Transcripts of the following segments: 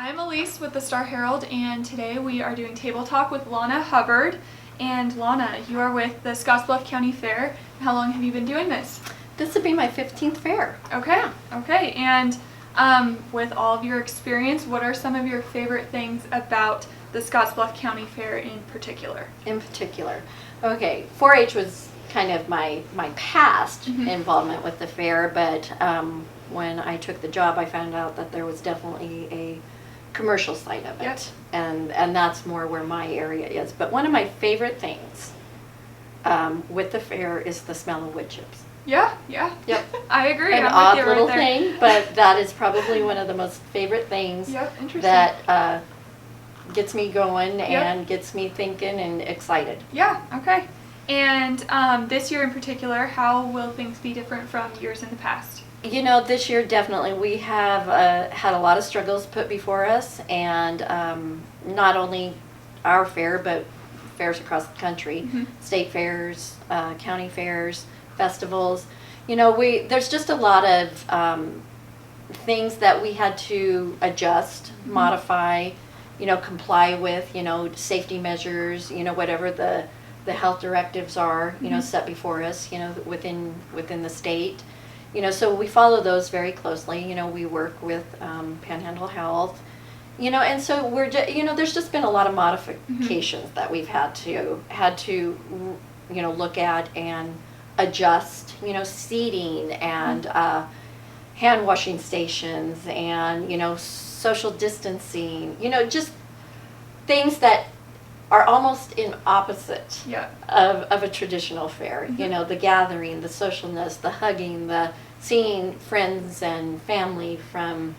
I'm Elise with the Star-Herald, and today we are doing Table Talk with Lana Hubbard. And Lana, you are with the Scottsbluff County Fair. How long have you been doing this? This would be my 15th fair. Okay, okay. And with all of your experience, what are some of your favorite things about the Scottsbluff County Fair in particular? Okay, 4-H was kind of my past involvement with the fair, but when I took the job, I found out that there was definitely a commercial side of it. Yep. And that's more where my area is. But one of my favorite things with the fair is the smell of wood chips. Yeah. Yep. I agree. An I'm odd with you little right there. thing, but that is probably one of the most favorite things Interesting. that gets me going Yep. and gets me thinking and excited. Yeah, okay. And this year in particular, how will things be different from years in the past? You know, this year definitely we have had a lot of struggles put before us, and not only our fair, but fairs across the country, state fairs, county fairs, festivals. You know, there's just a lot of things that we had to adjust, modify, you know, comply with, you know, safety measures, you know, whatever the health directives are, you know, set before us, you know, within the state. You know, so we follow those very closely. You know, we work with Panhandle Health, you know, and so you know, there's just been a lot of modifications that we've had to you know, look at and adjust, you know, seating and hand washing stations and, you know, social distancing, you know, just things that are almost in opposite of a traditional fair. You know, the gathering, the socialness, the hugging, the seeing friends and family from,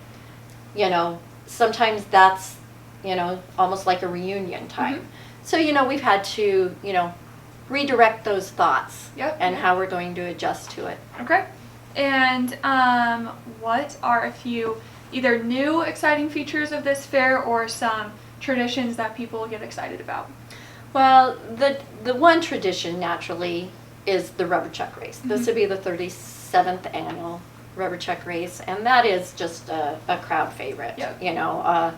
you know, sometimes that's, you know, almost like a reunion time. So, you know, we've had to, you know, redirect those thoughts and how we're going to adjust to it. Okay. And what are a few either new exciting features of this fair or some traditions that people get excited about? Well, the one tradition naturally is the rubber chuck race. This would be the 37th annual rubber chuck race, and that is just a crowd favorite. You know,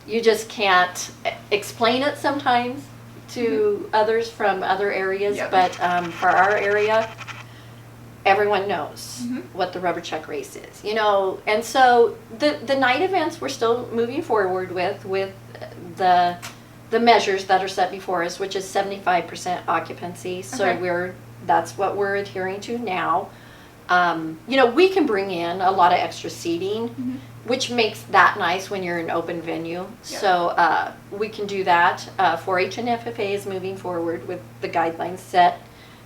you just can't explain it sometimes to others from other areas, but for our area, everyone knows what the rubber chuck race is. You know, and so the night events we're still moving forward with the measures that are set before us, which is 75% occupancy. So that's what we're adhering to now. You know, we can bring in a lot of extra seating, which makes that nice when you're in an open venue. So we can do that. 4-H and FFA is moving forward with the guidelines set,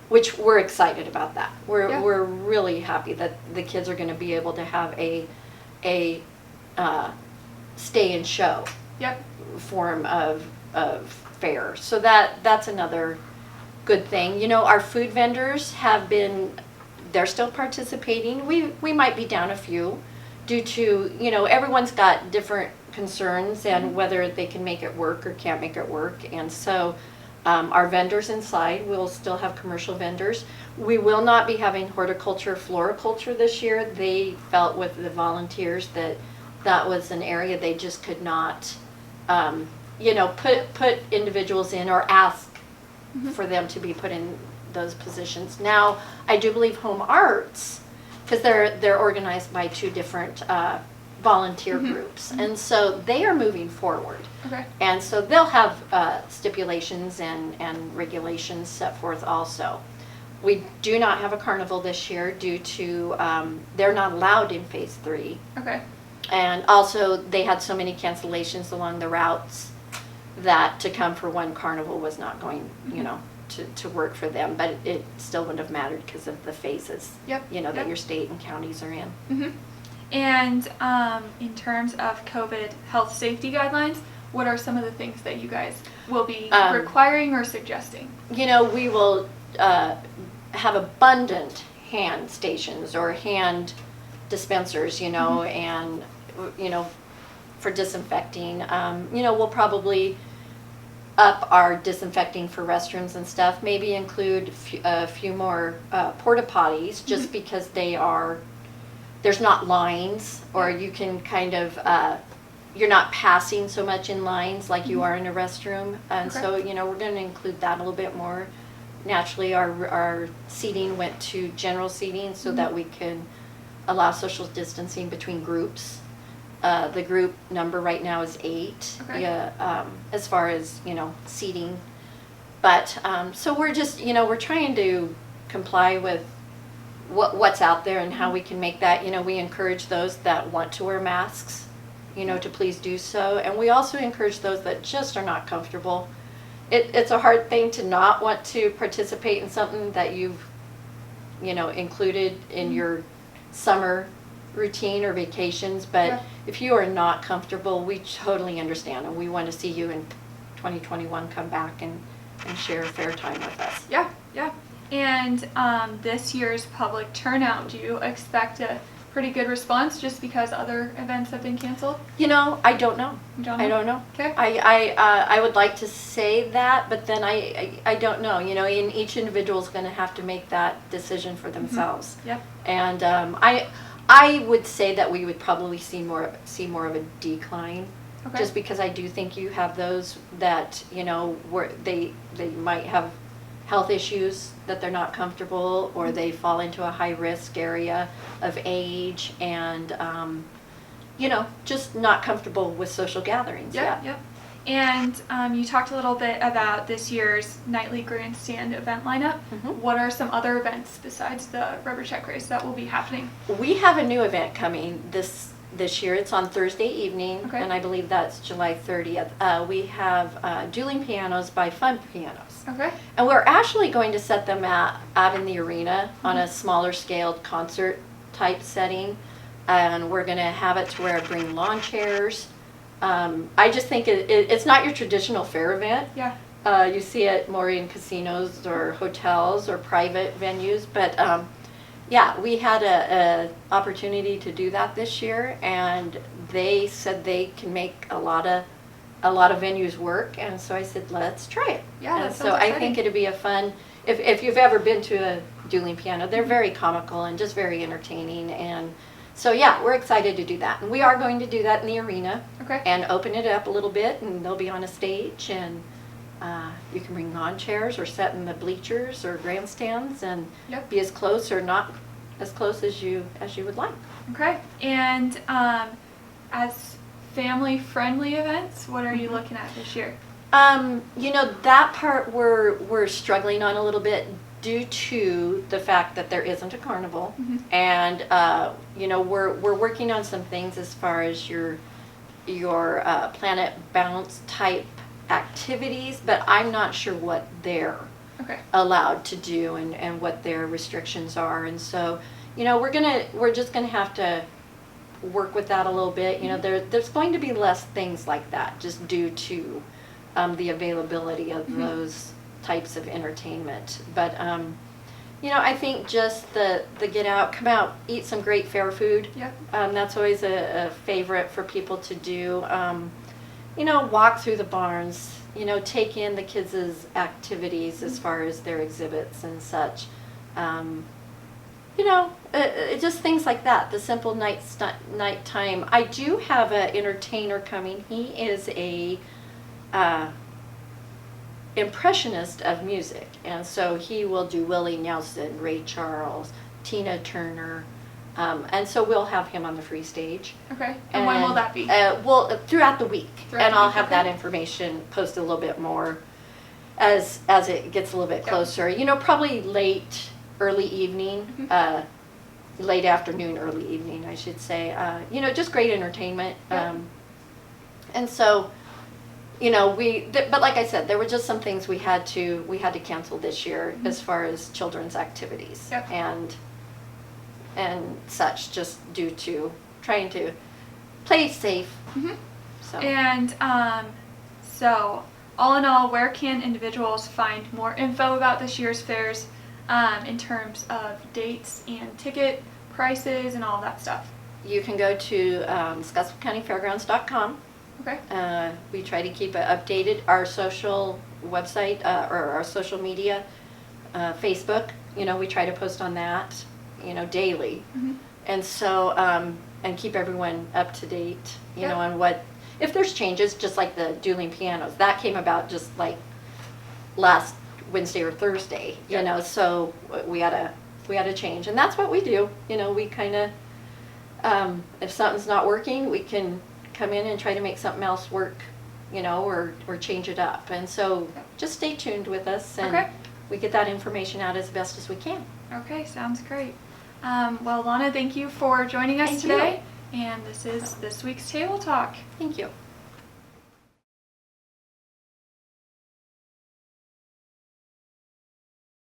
which we're excited about that. We're really happy that the kids are going to be able to have a stay and show form of fair. So that's another good thing. You know, our food vendors they're still participating. We might be down a few due to, you know, everyone's got different concerns and whether they can make it work or can't make it work. And so our vendors inside will still have commercial vendors. We will not be having horticulture, floriculture this year. They felt with the volunteers that was an area they just could not you know, put individuals in or ask for them to be put in those positions. Now, I do believe home arts, because they're organized by two different volunteer groups, and so they are moving forward. Okay. And so they'll have stipulations and regulations set forth also. We do not have a carnival this year due to they're not allowed in Phase 3. Okay. And also, they had so many cancellations along the routes that to come for one carnival was not going, you know, to work for them. But it still wouldn't have mattered because of the phases, you know, that your state and counties are in. And in terms of COVID health safety guidelines, what are some of the things that you guys will be requiring or suggesting? You know, we will have abundant hand stations or hand dispensers, you know, and, you know, for disinfecting. You know, we'll probably up our disinfecting for restrooms and stuff, maybe include a few more porta potties, just because there's not lines, or you can kind of you're not passing so much in lines like you Mhm. are in a restroom. And Okay. so, we're going to include that a little bit more. Naturally, our seating went to general seating so Mhm. that we can allow social distancing between groups. The group number right now is 8, Okay. yeah, as far as, seating. But, so we're just, we're trying to comply with what's out there and how we can make that. We encourage those that want to wear masks, to please do so. And we also encourage those that just are not comfortable. It's a hard thing to not want to participate in something that you've, included in Mhm. your summer routine or vacations. But Yeah. if you are not comfortable, we totally understand. And we want to see you in 2021 come back and share fair time with us. Yeah, yeah. And this year's public turnout, do you expect a pretty good response just because other events have been canceled? I don't know. You don't I know? don't know. Okay. I would like to say that, but then I don't know. And each individual is going to have to make that decision for themselves. Yep. And I would say that we would probably see more of a decline, Okay. just because I do think you have those that where they might have health issues that they're not comfortable, or they fall into a high risk area of age, and just not comfortable with social gatherings. Yep, Yeah. yep. And you talked a little bit about this year's nightly grandstand event lineup. Mhm. What are some other events besides the rubber check race that will be happening? We have a new event coming this year. It's on Thursday evening, Okay. and I believe that's July 30th. We have dueling pianos by Fun Pianos. Okay. And we're actually going to set them out in the arena on a smaller scaled concert type setting. And we're going to have it to where I bring lawn chairs. I just think it's not your traditional fair event. Yeah. You see it more in casinos or hotels or private venues. But yeah, we had a opportunity to do that this year, and they said they can make a lot of venues work, and so I said, let's try it. Yeah, that And so sounds I exciting. think it'd be a fun, if you've ever been to a dueling piano, they're very comical and just very entertaining. And so yeah, we're excited to do that. And we are going to do that in the arena Okay. and open it up a little bit, and they'll be on a stage, and you can bring lawn chairs or sit in the bleachers or grandstands and Yep. be as close or not as close as you would like. Okay. And as family-friendly events, what are you looking at this year? That part we're struggling on a little bit due to the fact that there isn't a carnival, Mhm. and we're working on some things as far as your Planet Bounce type activities, but I'm not sure what they're Okay. allowed to do and what their restrictions are. And so we're just gonna have to work with that a little bit. There's going to be less things like that just due to the availability of those types of entertainment. But I think just the get out, come out, eat some great fair food. Yep. That's always a favorite for people to do. Walk through the barns, take in the kids' activities as far as their exhibits and such. Just things like that, the simple nighttime. I do have an entertainer coming. He is a impressionist of music, and so he will do Willie Nelson, Ray Charles, Tina Turner, and so we'll have him on the free stage. Okay. And when will that be? Well, throughout the week, Throughout and the I'll week, have okay. that information posted a little bit more as it gets a little bit Yep. closer. Probably early evening, late afternoon, early evening, I should say. Just great entertainment. Yep. And so, but like I said, there were just some things we had to cancel this year as far as children's activities. Yep. And such, just due to trying to play safe. Mhm. So. And so, all in all, where can individuals find more info about this year's fairs in terms of dates and ticket prices and all that stuff? You can go to ScottsvilleCountyFairgrounds.com. Okay. We try to keep it updated. Our social website or our social media, Facebook, we try to post on that, daily. Mhm. And so, and keep everyone up to date, Yep. on what if there's changes, just like the dueling pianos, that came about just like last Wednesday or Thursday, you know, so we had to change, and that's what we do. You know, we kind of, if something's not working, we can come in and try to make something else work, you know, or change it up. And so just stay tuned with us, and Okay. we get that information out as best as we can. Okay, sounds great. Well, Lana, thank you for joining us Thank today. And this is this week's Table Talk. Thank you.